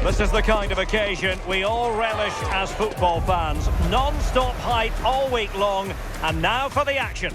This is the kind of occasion we all relish as football fans. Non-stop hype all week long, and now for the action.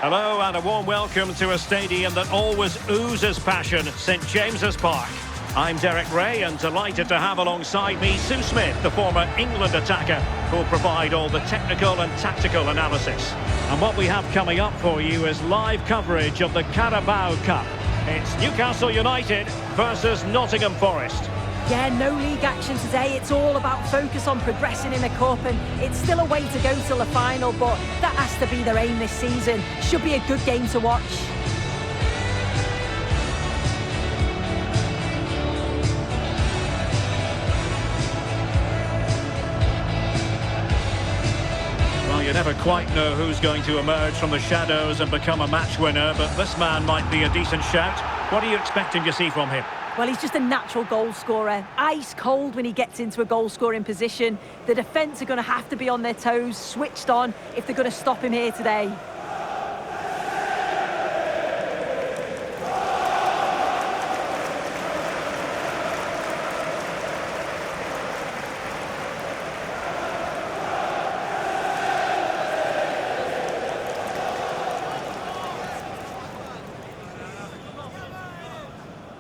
Hello and a warm welcome to a stadium that always oozes passion, St James's Park. I'm Derek Ray and delighted to have alongside me Sue Smith, the former England attacker, who'll provide all the technical and tactical analysis. And what we have coming up for you is live coverage of the Carabao Cup. It's Newcastle United versus Nottingham Forest. Yeah, no league action today. It's all about focus on progressing in the Cup, and it's still a way to go till the final, but that has to be their aim this season. Should be a good game to watch. Well, you never quite know who's going to emerge from the shadows and become a match winner, but this man might be a decent shout. What are you expecting to see from him? Well, he's just a natural goal scorer. Ice cold when he gets into a goal-scoring position. The defence are going to have to be on their toes, switched on, if they're going to stop him here today.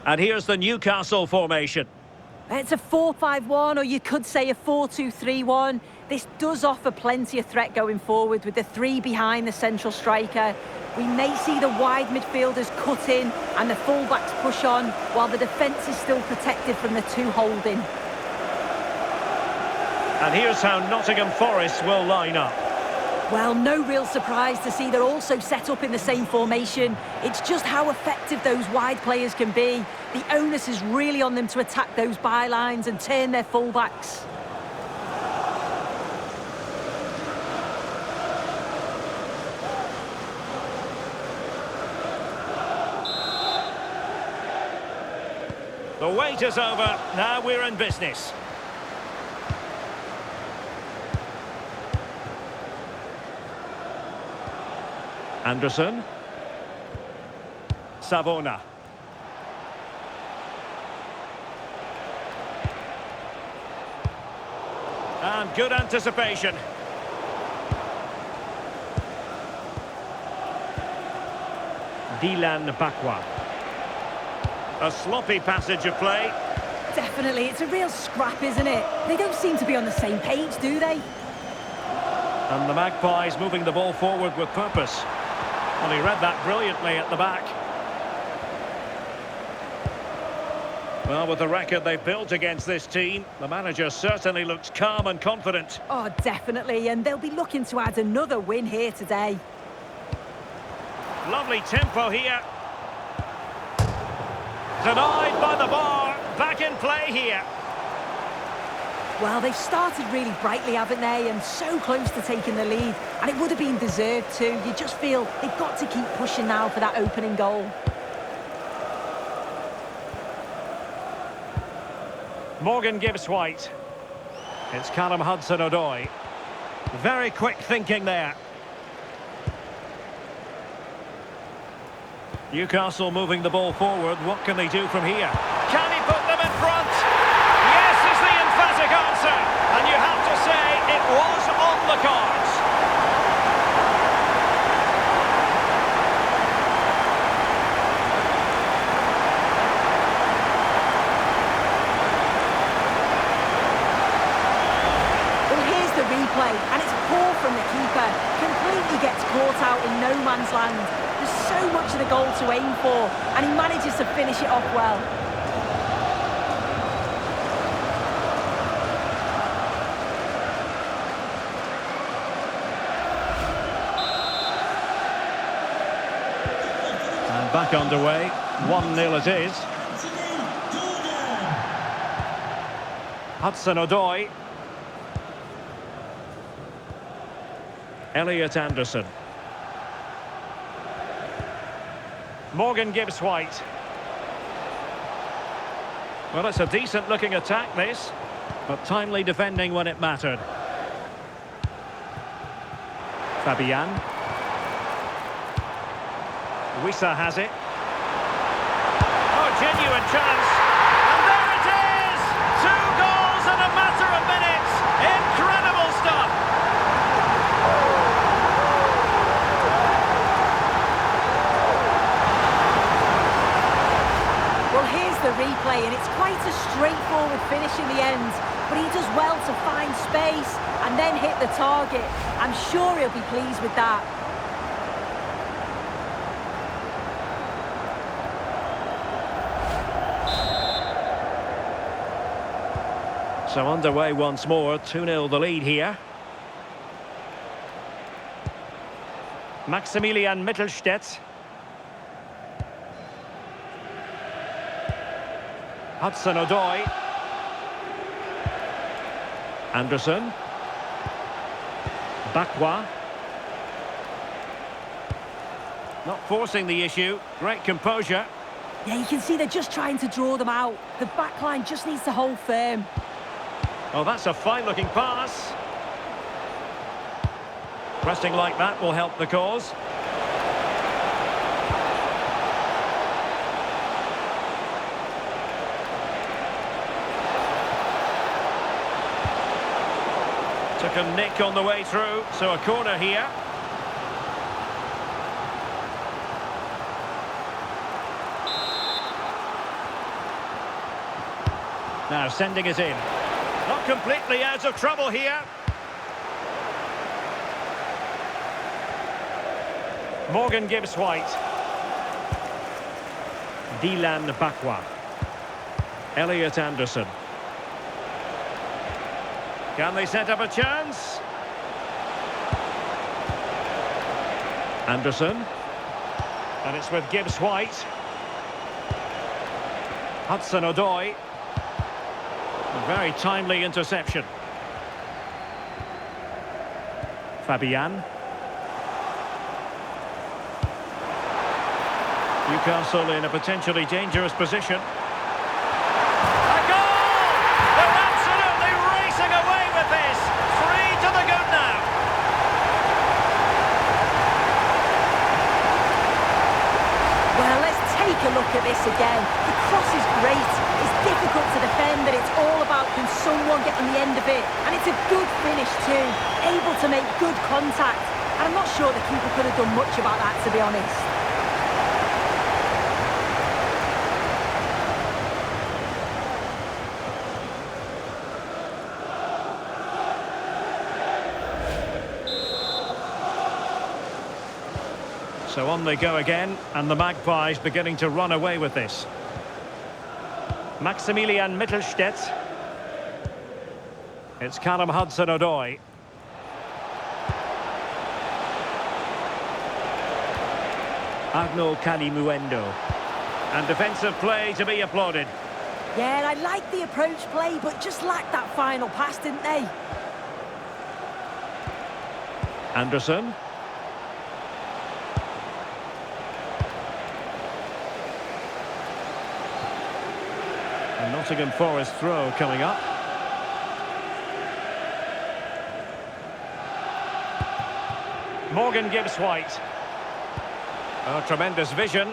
And here's the Newcastle formation. It's a 4-5-1, or you could say a 4-2-3-1. This does offer plenty of threat going forward with the three behind the central striker. We may see the wide midfielders cut in and the fullbacks push on, while the defence is still protected from the two holding. And here's how Nottingham Forest will line up. Well, no real surprise to see they're also set up in the same formation. It's just how effective those wide players can be. The onus is really on them to attack those bylines and turn their fullbacks. The wait is over. Now we're in business. Anderson. Savona. And good anticipation. Dilan Bakwa. A sloppy passage of play. Definitely, it's a real scrap, isn't it? They don't seem to be on the same page, do they? And the Magpies moving the ball forward with purpose. Well, he read that brilliantly at the back. Well, with the record they've built against this team, the manager certainly looks calm and confident. Oh, definitely, and they'll be looking to add another win here today. Lovely tempo here. Denied by the bar. Back in play here. Well, they've started really brightly, haven't they? And so close to taking the lead. And it would have been deserved too. You just feel they've got to keep pushing now for that opening goal. Morgan gives White. It's Callum Hudson-Odoi. Very quick thinking there. Newcastle moving the ball forward. What can they do from here? Can he put them in front? Yes is the emphatic answer. And you have to say it was on the cards. Well, here's the replay, and it's poor from the keeper. Completely gets caught out in no man's land. There's so much of the goal to aim for, and he manages to finish it off well. And back underway, 1-0 it is. Hudson-Odoi. Elliot Anderson. Morgan gives White. Well, it's a decent-looking attack, this, but timely defending when it mattered. Fabian. Wissa has it. Oh, genuine chance. And there it is! but he does well to find space and then hit the target. I'm sure he'll be pleased with that. So underway once more, 2-0 the lead here. Maximilian Mittelstädt. Hudson-Odoi. Anderson. Bakwa. Not forcing the issue. Great composure. Yeah, you can see they're just trying to draw them out. The back line just needs to hold firm. Oh, that's a fine-looking pass. Pressing like that will help the cause. Took a nick on the way through, so a corner here. Now sending it in. Not completely out of trouble here. Morgan Gibbs-White. Dylan Bakwa. Elliot Anderson. Can they set up a chance? Anderson. And it's with Gibbs-White. Hudson-Odoi. A very timely interception. Fabian. Newcastle in a potentially dangerous position. A goal! They're absolutely racing away with this. 3 to the good now. Well, let's take a look at this again. The cross is great. It's difficult to defend, but it's all about can someone get on the end of it. And it's a good finish too. Able to make good contact. And I'm not sure the keeper could have done much about that, to be honest. So on they go again, and the Magpies beginning to run away with this. Maximilian Mittelstädt. It's Callum Hudson-Odoi. Arnaud Kalimuendo. And defensive play to be applauded. Yeah, and I like the approach play, but just lacked that final pass, didn't they? Anderson. And Nottingham Forest throw coming up. Morgan Gibbs-White. Oh, tremendous vision.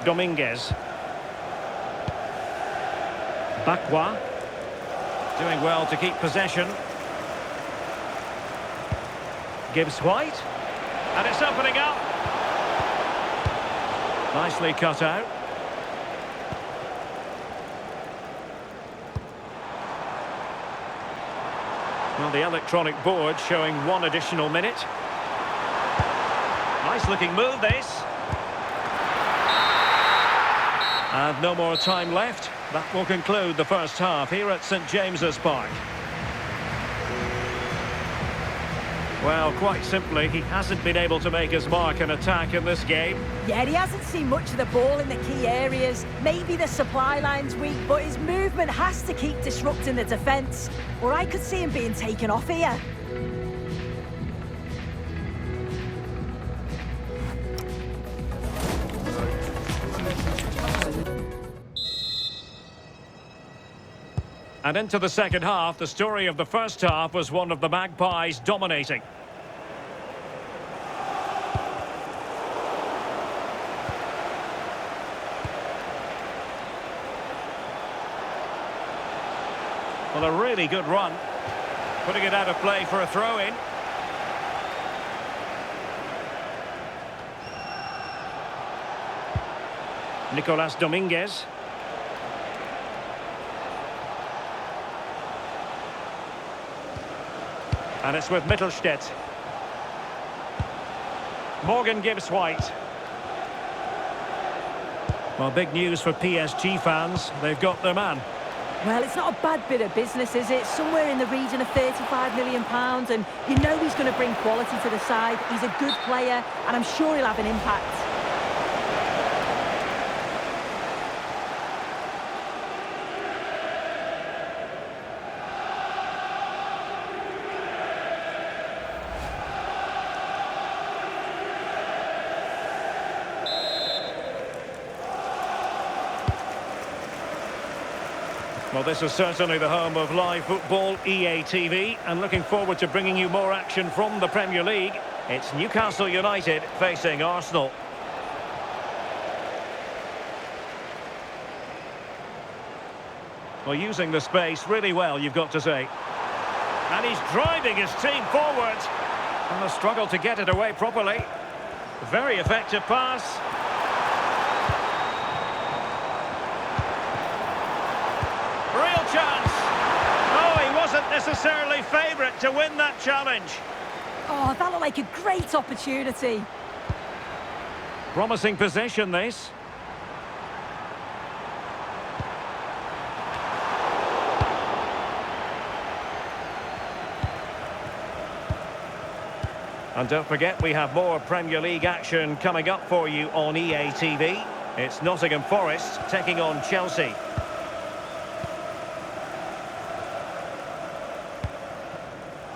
Dominguez. Bakwa. Doing well to keep possession. Gibbs-White. And it's opening up. Nicely cut out. Well, the electronic board showing 1 additional minute. Nice looking move, this. And no more time left. That will conclude the first half here at St James's Park. Well, quite simply, he hasn't been able to make his mark and attack in this game. Yeah, he hasn't seen much of the ball in the key areas. Maybe the supply line's weak, but his movement has to keep disrupting the defence. Or I could see him being taken off here. And into the second half, the story of the first half was one of the Magpies dominating. Well, a really good run. Putting it out of play for a throw-in. Nicolas Dominguez. And it's with Mittelstedt. Morgan Gibbs-White. Well, big news for PSG fans. They've got their man. Well, it's not a bad bit of business, is it? Somewhere in the region of £35 million, and you know he's going to bring quality to the side. He's a good player, and I'm sure he'll have an impact. Well, this is certainly the home of live football, EA TV, and looking forward to bringing you more action from the Premier League. It's Newcastle United facing Arsenal. Well, using the space really well, you've got to say. And he's driving his team forward. And the struggle to get it away properly. Very effective pass. Real chance. Oh, he wasn't necessarily favourite to win that challenge. Oh, that looked like a great opportunity. Promising possession, this. And don't forget, we have more Premier League action coming up for you on EA TV. It's Nottingham Forest taking on Chelsea.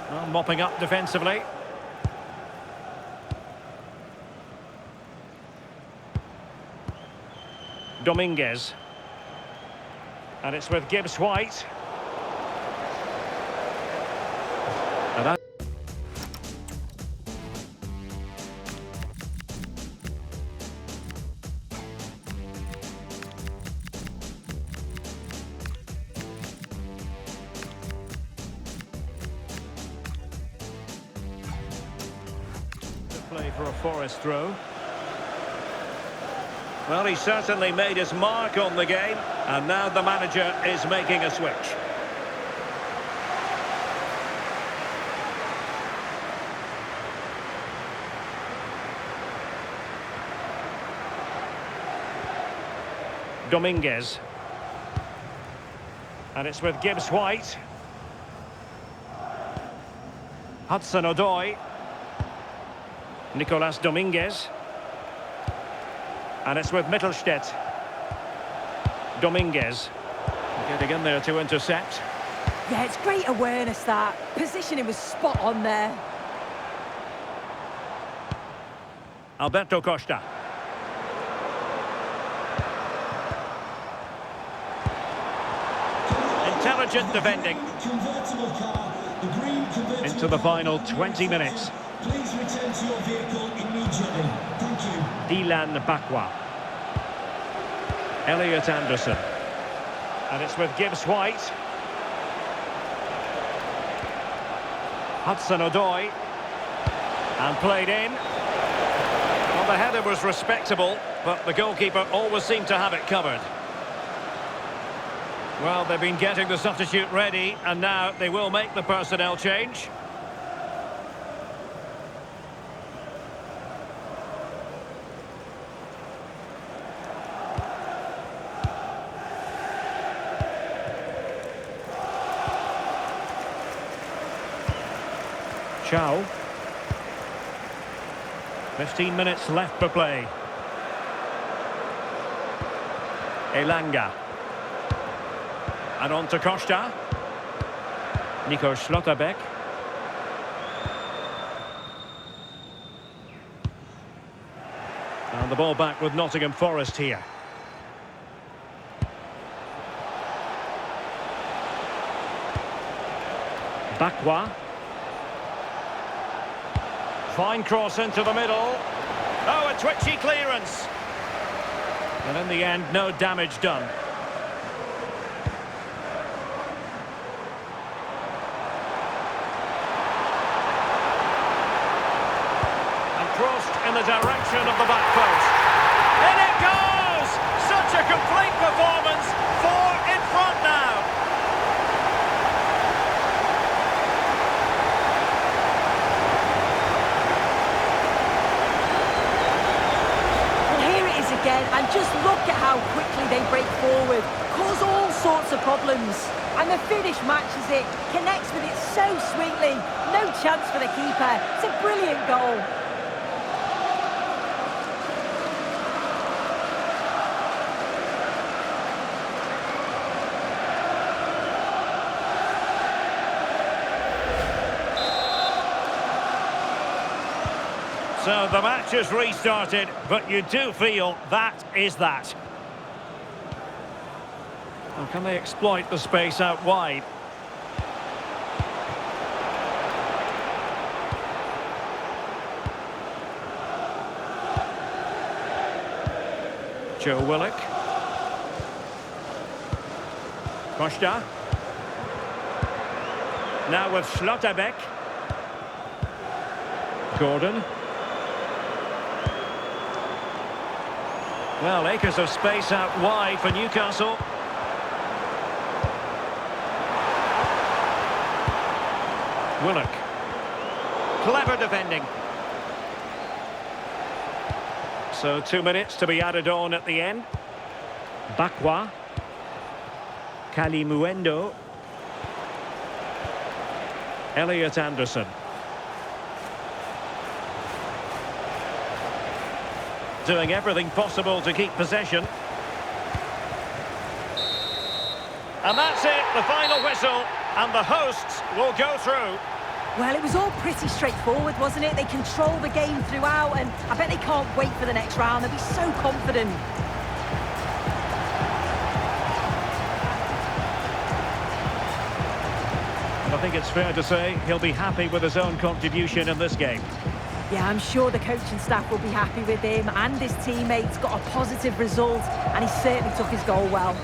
Well, mopping up defensively. Dominguez. And it's with Gibbs-White. And that play for a Forest throw. Well, he certainly made his mark on the game, and now the manager is making a switch. Dominguez. And it's with Gibbs-White. Hudson-Odoi. Nicolas Dominguez. And it's with Mittelstedt. Dominguez. Getting in there to intercept. Yeah, it's great awareness, that. Positioning was spot on there. Alberto Costa. Intelligent defending. Into the final 20 minutes. Please return to your vehicle immediately. Thank you. Dylan Bakwa. Elliot Anderson. And it's with Gibbs-White. Hudson-Odoi. And played in. Well, the header was respectable, but the goalkeeper always seemed to have it covered. Well, they've been getting the substitute ready, and now they will make the personnel change. Chow. 15 minutes left to play. Elanga. And on to Costa. Nico Schlotterbeck. And the ball back with Nottingham Forest here. Bakwa. Fine cross into the middle. Oh, a twitchy clearance. And in the end, no damage done. And crossed in the direction of the back post. In it goes! Look at how quickly they break forward, cause all sorts of problems. And the finish matches it, connects with it so sweetly. No chance for the keeper. It's a brilliant goal. So the match has restarted, but you do feel that is that. How can they exploit the space out wide? Joe Willock. Costa. Now with Schlotterbeck. Gordon. Well, acres of space out wide for Newcastle. Willock. Clever defending. So 2 minutes to be added on at the end. Bakwa. Kalimuendo. Elliot Anderson. Doing everything possible to keep possession. And that's it, the final whistle, and the hosts will go through. Well, it was all pretty straightforward, wasn't it? They controlled the game throughout, and I bet they can't wait for the next round. They'll be so confident. And I think it's fair to say he'll be happy with his own contribution in this game. Yeah, I'm sure the coaching staff will be happy with him, and his teammates got a positive result, and he certainly took his goal well.